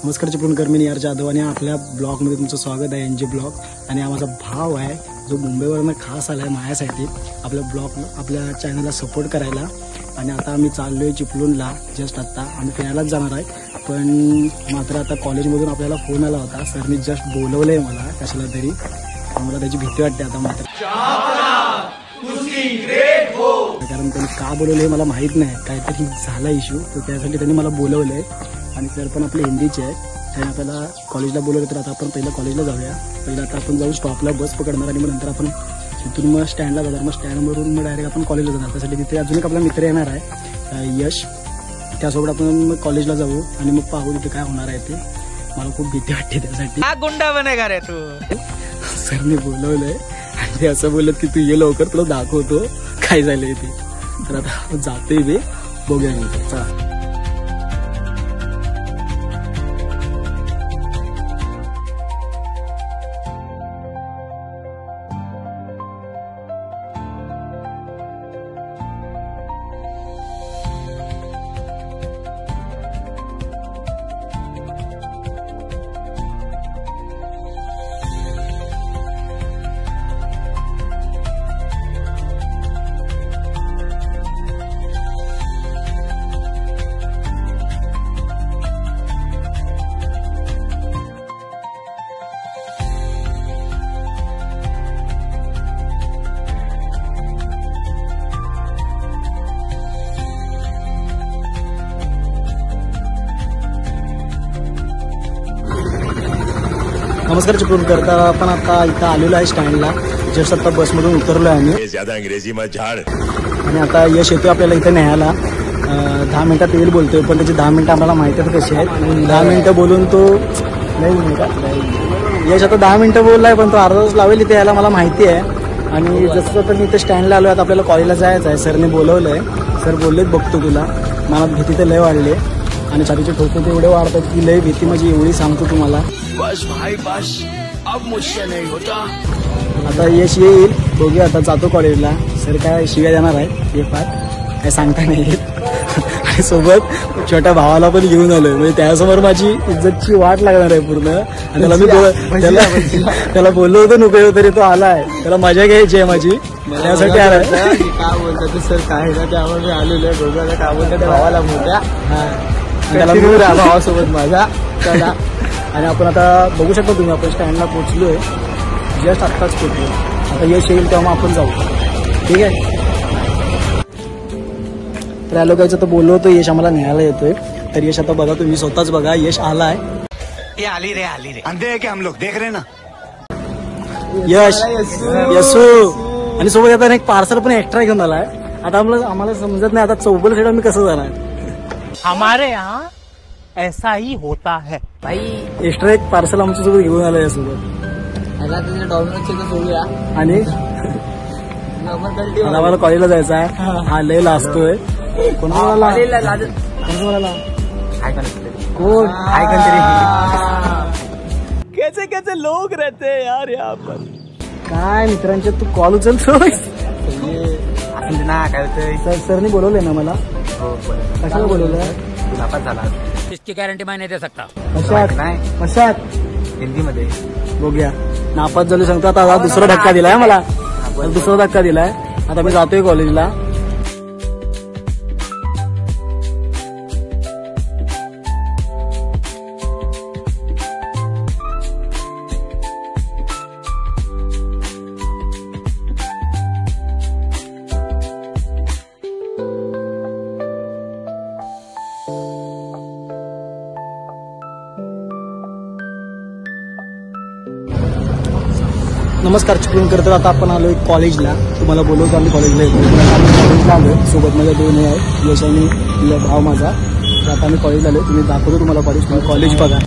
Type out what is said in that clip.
नमस्कार चिपळूणकर, मी निहार जाधव आणि आपल्या ब्लॉगमध्ये तुमचं स्वागत आहे. NJ blog. आणि हा माझा भाव आहे जो मुंबईवरून खास आला आहे माझ्यासाठी आपल्या चॅनलला सपोर्ट करायला. आणि आता आम्ही चाललोय चिपळूणला. जस्ट आता आम्ही फिरायलाच जाणार आहे, पण मात्र आता कॉलेजमधून आपल्याला फोन आला होता. सरनी जस्ट बोलवलं आहे मला कशाला तरी. मला त्याची भीती वाटते आता मात्र, कारण त्यांनी का बोलवलं हे मला माहीत नाही. काहीतरी झाला इश्यू, तर त्यासाठी त्यांनी मला बोलवलं आहे. आणि सर पण आपले हिंदीचे आहेत. त्याने आपल्याला कॉलेजला बोलवलं, तर आता आपण पहिलं कॉलेजला जाऊया. पहिलं आता आपण जाऊ स्टॉपला, बस पकडणार आणि मग नंतर आपण तिथून मग स्टँडला जाणार. मग स्टँडवरून मग डायरेक्ट आपण कॉलेजला जाणार. त्यासाठी तिथे अजून एक आपला मित्र येणार आहे, यश. त्यासोबत आपण मग कॉलेजला जाऊ आणि मग पाहू तिथे काय होणार आहे ते. मला खूप भीती वाटते त्यासाठी. गुंडा बनेगा रे तू. सरने बोलवलंय आणि ते असं बोलत की तू ये लवकर, तुला दाखवतो काय झालंय ते. तर आता जातोय मी, बघूया नंतर. चला. नमस्कार चिपळूणकर. तर आपण आता इथं आलेलो आहे स्टँडला. जस्ट आता बसमधून उतरलो आहे आम्ही. ज्यादा अंग्रेजी मत झाड. आणि आता यश येतोय आपल्याला इथे न्यायला. 10 मिनिटात येईल बोलतोय, पण त्याची 10 मिनिटं आम्हाला माहिती आहे कशी आहेत. 10 मिनिटं बोलून तो नाही का, यश आता 10 मिनिटं बोललाय, पण तो अर्धा तास लावेल इथे यायला, मला माहिती आहे. आणि जसं तर मी इथे स्टँडला आलो आहे, आपल्याला कॉलेजला जायचं आहे. सरने बोलवलंय. सर बोललेत बघतो तुला. मला भीती तर लय वाढली आणि छातीचे ठोके ते एवढे वाढतात की लय भीती माझी एवढी सांगतो तुम्हाला. बस भाई बस, अब मुझसे नहीं होता. आता यश येईल, बघूया. आता जातो कॉलेजला. सर काय शिव्या देणार आहे हे फार काय सांगता नाही येत. आणि सोबत छोट्या भावाला पण घेऊन आलोय, म्हणजे त्यासमोर माझी इज्जतची वाट लागणार आहे पूर्ण. आणि त्याला मी त्याला बोललो होतो नको, तरी तो आलाय. त्याला मजा घ्यायची आहे माझी, त्यासाठी आलाय. काय बोलतात सर, काय ना त्यामुळे मी आलेलो आहे. बघूया काय बोलतात त्या भावाला मोठ्या. त्याला भावासोबत माझा चला. आणि आपण आता बघू शकतो तुम्ही, आपण स्टँडला पोहोचलोय. जस्ट आत्ताच पोहोचलो. आता यश येईल तेव्हा आपण जाऊ, ठीक आहे. तर या लोकांचं तर बोललो होतो, यश आम्हाला न्यायला येतोय. तर यश आता बघा, तुम्ही स्वतःच बघा, यश आलाय. आली रे अंधे है क्या हम लोग, देख रहे ना. यश यसू. आणि सोबत आता एक पार्सल पण एक्स्ट्रा घेऊन आलाय. आता आम्हाला समजत नाही आता चौबल खेळ मी कसं जाणार. हमारे यहाँ ऐसा ही होता है भाई. एक्स्ट्रा एक पार्सल आमच्यासोबत घेऊन आलं यासोबत. आणि आम्हाला कॉलेजला जायचं आहे. हा लय लाजतोय. कोणाला कोण कैसे कैसे लोग रहते हैं यार यहाँ पर. काय मित्रांचे तू कॉल उचलतोय ना. काय होतंय, सरनी बोलवलंय ना मला. कशाला बोलवलंय? नापास झाला. इसकी गारंटी मैं नहीं दे सकता. कशात हिंदी मध्ये बघूया. नापास झालो सांगतो. आता दुसरा धक्का दिलाय मला, दुसरा धक्का दिलाय. आता मी जातोय कॉलेजला. नमस्कार चिपळूणकर. तर आता आपण आलोय कॉलेजला. तुम्हाला बोलवतो आम्ही कॉलेजला येतो. कॉलेजला आलोय. सोबत माझ्या 2 आहेत, यश आणि भाव माझा. तर आता आम्ही कॉलेजला आलोय. तुम्ही दाखवतो तुम्हाला कॉलेज. तुम्ही कॉलेज बघा.